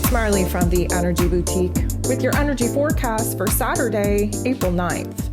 it's Marley from the Energy Boutique with your energy forecast for Saturday, April 9th.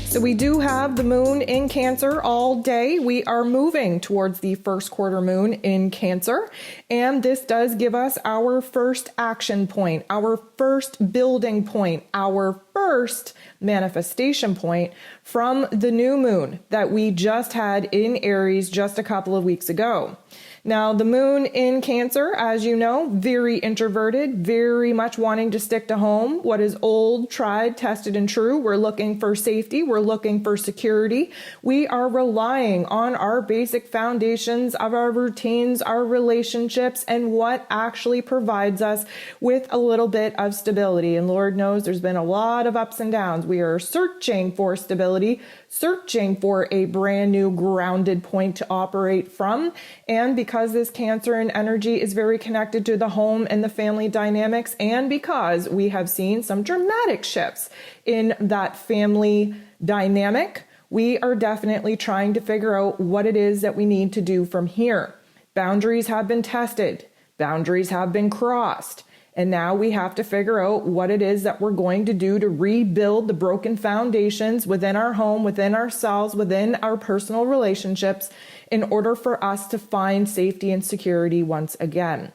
So we do have the moon in Cancer all day. We are moving towards the first quarter moon in Cancer, and this does give us our first action point, our first building point, our first manifestation point from the new moon that we just had in Aries just a couple of weeks ago. Now, the moon in Cancer, as you know, very introverted, very much wanting to stick to home. What is old, tried, tested, and true. We're looking for safety. We're looking for security. We are relying on our basic foundations of our routines, our relationships, and what actually provides us with a little bit of stability. And Lord knows there's been a lot of ups and downs. We are searching for stability, searching for a brand new grounded point to operate from. And because this Cancer in energy is very connected to the home and the family dynamics, and because we have seen some dramatic shifts in that family dynamic, we are definitely trying to figure out what it is that we need to do from here. Boundaries have been tested. Boundaries have been crossed. And now we have to figure out what it is that we're going to do to rebuild the broken foundations within our home, within ourselves, within our personal relationships in order for us to find safety and security once again.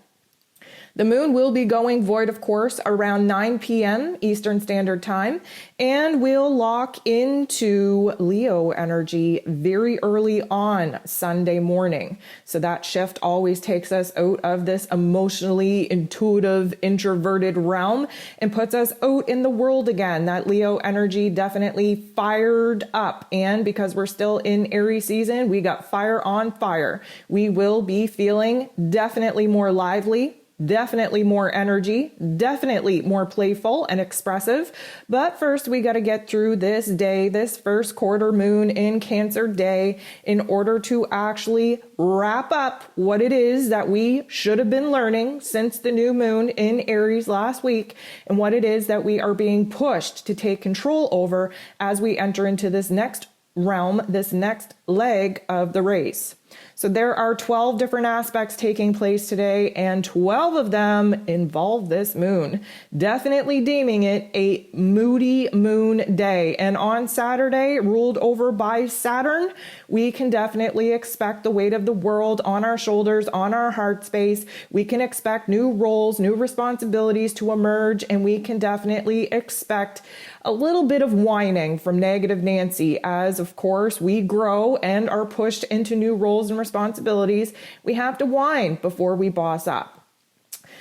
The moon will be going void, of course, around 9 p.m. Eastern Standard Time, and we'll lock into Leo energy very early on Sunday morning. So that shift always takes us out of this emotionally intuitive, introverted realm and puts us out in the world again. That Leo energy definitely fired up. And because we're still in Aries season, we got fire on fire. We will be feeling definitely more lively, definitely more energy, definitely more playful and expressive. But first, we got to get through this day, this first quarter moon in Cancer day, in order to actually wrap up what it is that we should have been learning since the new moon in Aries last week, and what it is that we are being pushed to take control over as we enter into this next realm, this next leg of the race. So there are 12 different aspects taking place today, and 12 of them involve this moon, definitely deeming it a moody moon day. And on Saturday, ruled over by Saturn, we can definitely expect the weight of the world on our shoulders, on our heart space. We can expect new roles, new responsibilities to emerge, and we can definitely expect a little bit of whining from Negative Nancy as, of course, we grow and are pushed into new roles and responsibilities. We have to whine before we boss up.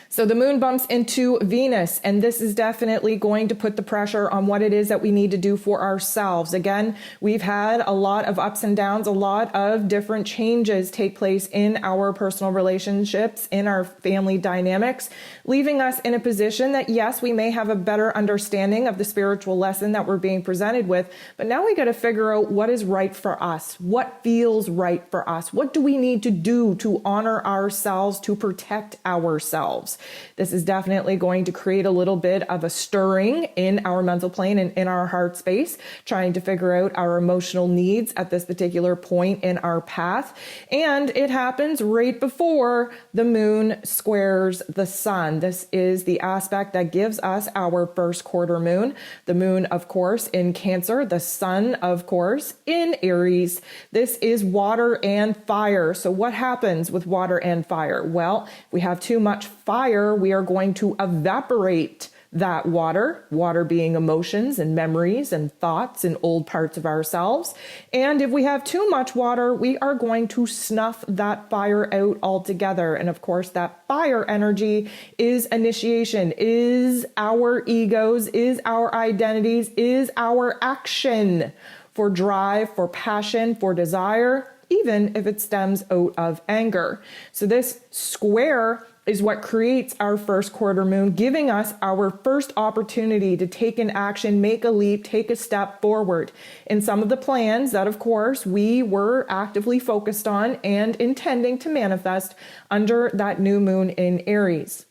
So the moon bumps into Venus, and this is definitely going to put the pressure on what it is that we need to do for ourselves. Again, we've had a lot of ups and downs, a lot of different changes take place in our personal relationships, in our family dynamics, leaving us in a position that, yes, we may have a better understanding of the spiritual lesson that we're being presented with, but now we got to figure out what is right for us, what feels right for us, what do we need to do to honor ourselves, to protect ourselves. This is definitely going to create a little bit of a stirring in our mental plane and in our heart space, trying to figure out our emotional needs at this particular point in our path. And it happens right before the moon squares the sun. This is the aspect that gives us our first quarter moon. The moon, of course, in Cancer, the sun, of course, in Aries. This is water and fire. So what happens with water and fire? Well, if we have too much fire, we are going to evaporate that water being emotions and memories and thoughts and old parts of ourselves. And if we have too much water, we are going to snuff that fire out altogether. And of course, that fire energy is initiation, is our egos, is our identities, is our action for drive, for passion, for desire, even if it stems out of anger. So this square is what creates our first quarter moon, giving us our first opportunity to take an action, make a leap, take a step forward in some of the plans that, of course, we were actively focused on and intending to manifest under that new moon in Aries.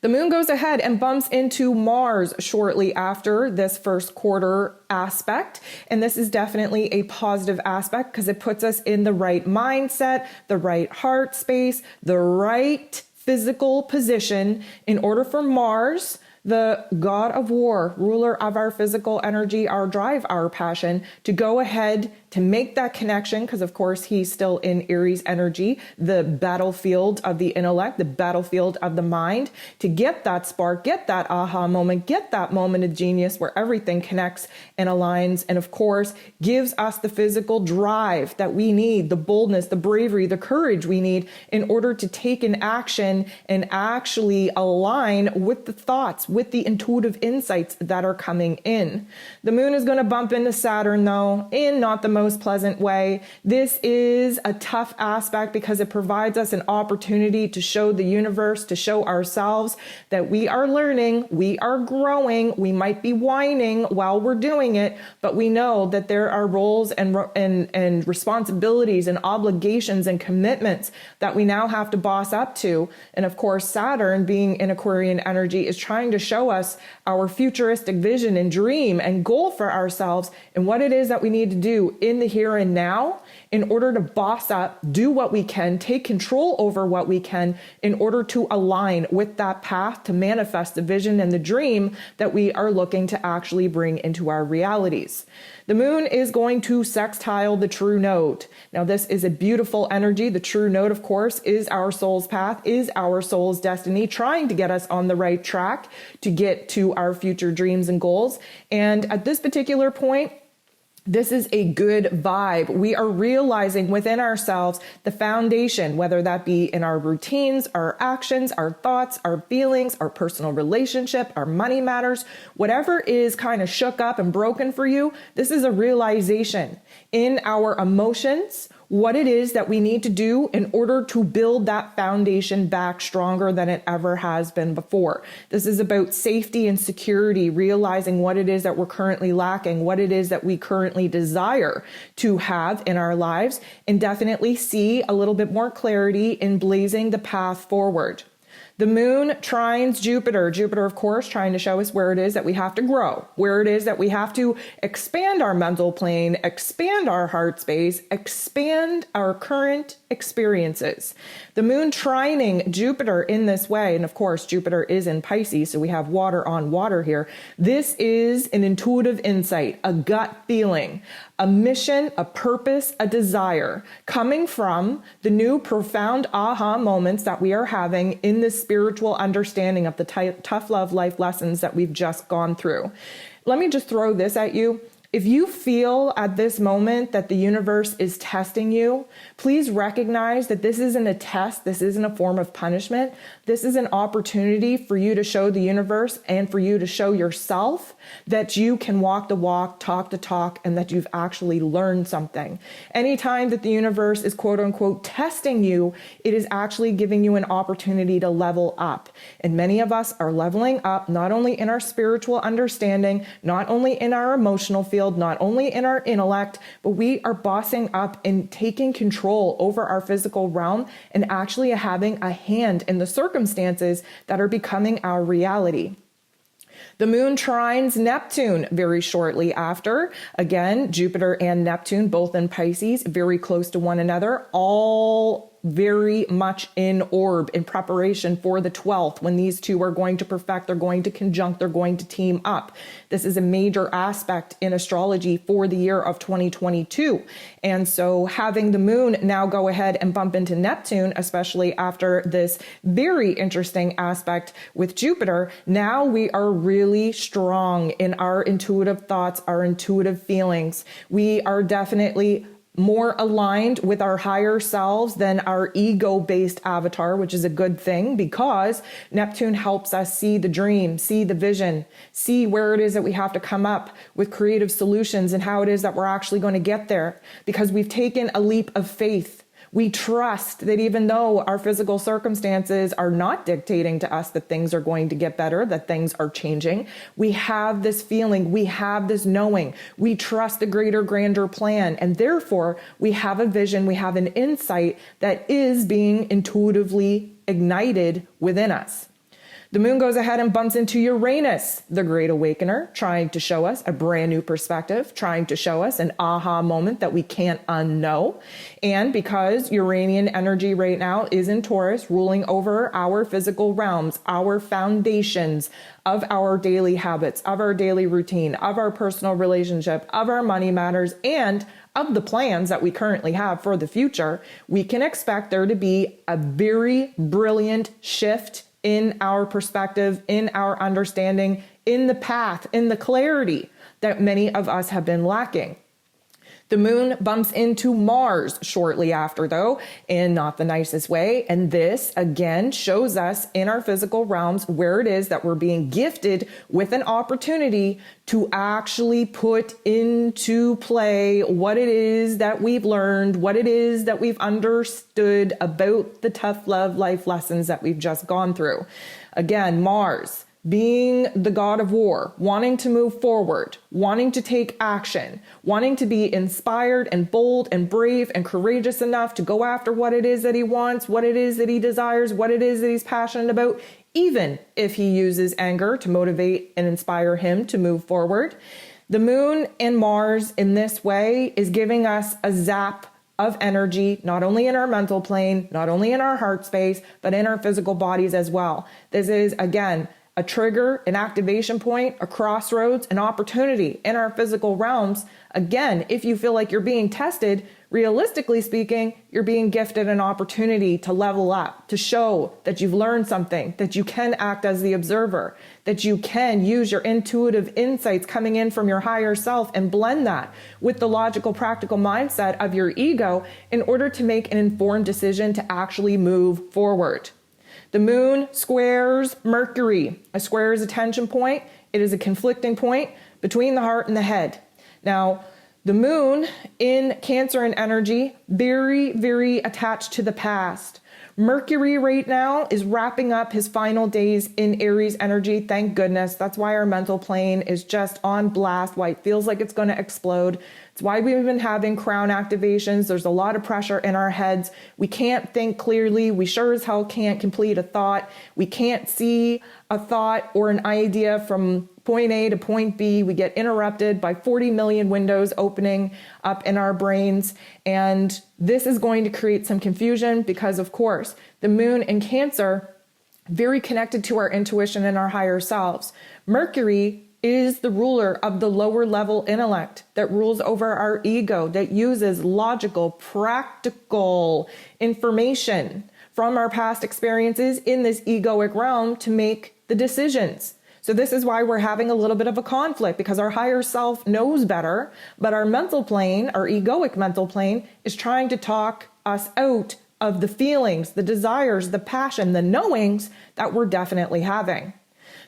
The moon goes ahead and bumps into Mars shortly after this first quarter aspect. And this is definitely a positive aspect because it puts us in the right mindset, the right heart space, the right physical position in order for Mars, the god of war, ruler of our physical energy, our drive, our passion, to go ahead to make that connection, because of course he's still in Aries energy, the battlefield of the intellect, the battlefield of the mind, to get that spark, get that aha moment, get that moment of genius where everything connects and aligns, and of course gives us the physical drive that we need, the boldness, the bravery, the courage we need in order to take an action and actually align with the thoughts, with the intuitive insights that are coming in. The moon is going to bump into Saturn though, in not the most pleasant way. This is a tough aspect because it provides us an opportunity to show the universe, to show ourselves that we are learning, we are growing, we might be whining while we're doing it, but we know that there are roles and responsibilities and obligations and commitments that we now have to boss up to. And of course, Saturn, being in Aquarian energy, is trying to show us our futuristic vision and dream and goal for ourselves and what it is that we need to do in the here and now in order to boss up, do what we can, take control over what we can in order to align with that path to manifest the vision and the dream that we are looking to actually bring into our realities. The moon is going to sextile the true node. Now, this is a beautiful energy. The true node, of course, is our soul's path, is our soul's destiny, trying to get us on the right track to get to our future dreams and goals. And at this particular point, this is a good vibe. We are realizing within ourselves the foundation, whether that be in our routines, our actions, our thoughts, our feelings, our personal relationship, our money matters, whatever is kind of shook up and broken for you. This is a realization in our emotions, what it is that we need to do in order to build that foundation back stronger than it ever has been before. This is about safety and security, realizing what it is that we're currently lacking, what it is that we currently desire to have in our lives, and definitely see a little bit more clarity in blazing the path forward. The moon trines Jupiter. Jupiter, of course, trying to show us where it is that we have to grow, where it is that we have to expand our mental plane, expand our heart space, expand our current experiences. The moon trining Jupiter in this way, and of course, Jupiter is in Pisces, so we have water on water here. This is an intuitive insight, a gut feeling, a mission, a purpose, a desire coming from the new profound aha moments that we are having in this spiritual understanding of the tough love life lessons that we've just gone through. Let me just throw this at you. If you feel at this moment that the universe is testing you, please recognize that this isn't a test. This isn't a form of punishment. This is an opportunity for you to show the universe and for you to show yourself that you can walk the walk, talk the talk, and that you've actually learned something. Anytime that the universe is quote unquote testing you, it is actually giving you an opportunity to level up. And many of us are leveling up, not only in our spiritual understanding, not only in our emotional field, not only in our intellect, but we are bossing up and taking control over our physical realm and actually having a hand in the circumstances that are becoming our reality. The moon trines Neptune very shortly after. Again, Jupiter and Neptune, both in Pisces, very close to one another, all very much in orb in preparation for the 12th, when these two are going to perfect, they're going to conjunct, they're going to team up. This is a major aspect in astrology for the year of 2022. And so having the moon now go ahead and bump into Neptune, especially after this very interesting aspect with Jupiter, now we are really strong in our intuitive thoughts, our intuitive feelings. We are definitely more aligned with our higher selves than our ego-based avatar, which is a good thing because Neptune helps us see the dream, see the vision, see where it is that we have to come up with creative solutions and how it is that we're actually going to get there, because we've taken a leap of faith. We trust that even though our physical circumstances are not dictating to us that things are going to get better, that things are changing, we have this feeling, we have this knowing, we trust the greater, grander plan, and therefore we have a vision, we have an insight that is being intuitively ignited within us. The moon goes ahead and bumps into Uranus, the great awakener, trying to show us a brand new perspective, trying to show us an aha moment that we can't unknow. And because Uranian energy right now is in Taurus, ruling over our physical realms, our foundations of our daily habits, of our daily routine, of our personal relationship, of our money matters, and of the plans that we currently have for the future, we can expect there to be a very brilliant shift in our perspective, in our understanding, in the path, in the clarity that many of us have been lacking. The moon bumps into Mars shortly after, though, in not the nicest way. And this, again, shows us in our physical realms where it is that we're being gifted with an opportunity to actually put into play what it is that we've learned, what it is that we've understood about the tough love life lessons that we've just gone through. Again, Mars, being the god of war, wanting to move forward, wanting to take action, wanting to be inspired and bold and brave and courageous enough to go after what it is that he wants, what it is that he desires, what it is that he's passionate about, even if he uses anger to motivate and inspire him to move forward. The moon and Mars in this way is giving us a zap of energy, not only in our mental plane, not only in our heart space, but in our physical bodies as well. This is, again, a trigger, an activation point, a crossroads, an opportunity in our physical realms. Again, if you feel like you're being tested, realistically speaking, you're being gifted an opportunity to level up, to show that you've learned something, that you can act as the observer, that you can use your intuitive insights coming in from your higher self and blend that with the logical, practical mindset of your ego in order to make an informed decision to actually move forward. The moon squares Mercury. A square is a tension point. It is a conflicting point between the heart and the head. Now, the moon in Cancer and energy, very, very attached to the past. Mercury right now is wrapping up his final days in Aries energy. Thank goodness. That's why our mental plane is just on blast, why it feels like it's going to explode. It's why we've been having crown activations. There's a lot of pressure in our heads. We can't think clearly. We sure as hell can't complete a thought. We can't see a thought or an idea from point A to point B. We get interrupted by 40 million windows opening up in our brains. And this is going to create some confusion because, of course, the moon in Cancer, very connected to our intuition and our higher selves. Mercury is the ruler of the lower level intellect that rules over our ego, that uses logical, practical information from our past experiences in this egoic realm to make the decisions. So this is why we're having a little bit of a conflict, because our higher self knows better, but our mental plane, our egoic mental plane, is trying to talk us out of the feelings, the desires, the passion, the knowings that we're definitely having.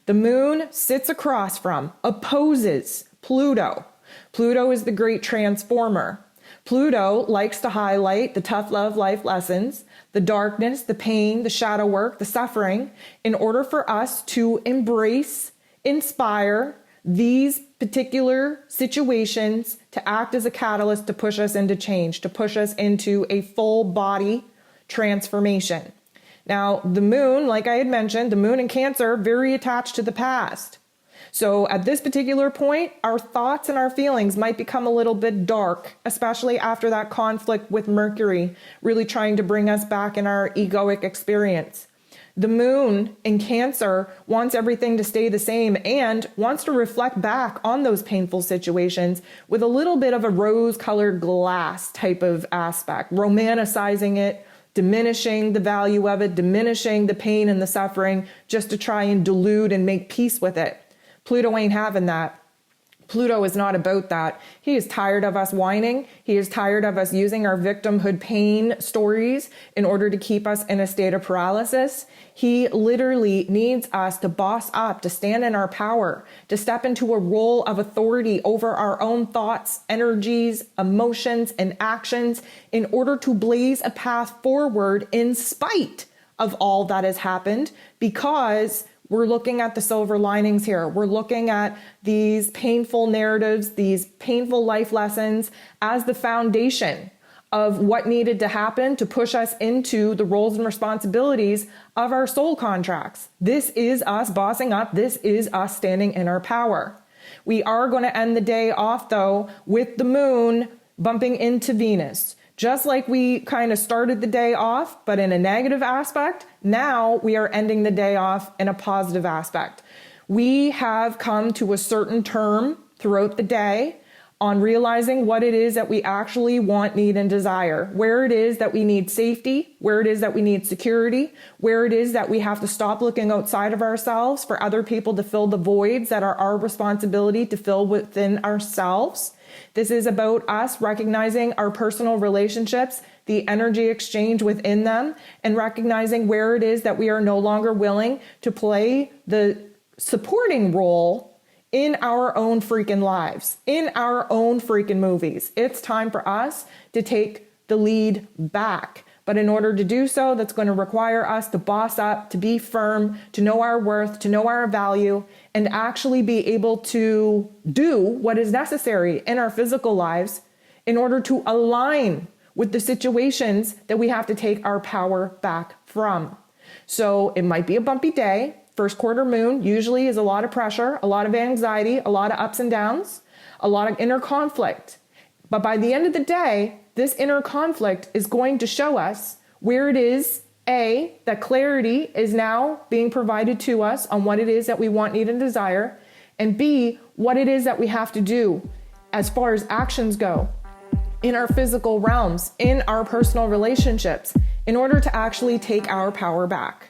The moon sits across from, opposes Pluto. Pluto is the great transformer. Pluto likes to highlight the tough love life lessons, the darkness, the pain, the shadow work, the suffering, in order for us to embrace, inspire these particular situations to act as a catalyst to push us into change, to push us into a full body transformation. Now, the moon, like I had mentioned, the moon in Cancer, very attached to the past. So at this particular point, our thoughts and our feelings might become a little bit dark, especially after that conflict with Mercury, really trying to bring us back in our egoic experience. The moon in Cancer wants everything to stay the same and wants to reflect back on those painful situations with a little bit of a rose-colored glass type of aspect, romanticizing it, diminishing the value of it, diminishing the pain and the suffering, just to try and dilute and make peace with it. Pluto ain't having that. Pluto is not about that. He is tired of us whining. He is tired of us using our victimhood pain stories in order to keep us in a state of paralysis. He literally needs us to boss up, to stand in our power, to step into a role of authority over our own thoughts, energies, emotions, and actions in order to blaze a path forward in spite of all that has happened, because we're looking at the silver linings here. We're looking at these painful narratives, these painful life lessons as the foundation of what needed to happen to push us into the roles and responsibilities of our soul contracts. This is us bossing up. This is us standing in our power. We are going to end the day off, though, with the moon bumping into Venus. Just like we kind of started the day off, but in a negative aspect, now we are ending the day off in a positive aspect. We have come to a certain term throughout the day on realizing what it is that we actually want, need, and desire, where it is that we need safety, where it is that we need security, where it is that we have to stop looking outside of ourselves for other people to fill the voids that are our responsibility to fill within ourselves. This is about us recognizing our personal relationships, the energy exchange within them, and recognizing where it is that we are no longer willing to play the supporting role in our own freaking lives, in our own freaking movies. It's time for us to take the lead back. But in order to do so, that's going to require us to boss up, to be firm, to know our worth, to know our value, and actually be able to do what is necessary in our physical lives in order to align with the situations that we have to take our power back from. So it might be a bumpy day. First quarter moon usually is a lot of pressure, a lot of anxiety, a lot of ups and downs, a lot of inner conflict. But by the end of the day, this inner conflict is going to show us where it is, A, that clarity is now being provided to us on what it is that we want, need, and desire, and B, what it is that we have to do as far as actions go in our physical realms, in our personal relationships, in order to actually take our power back.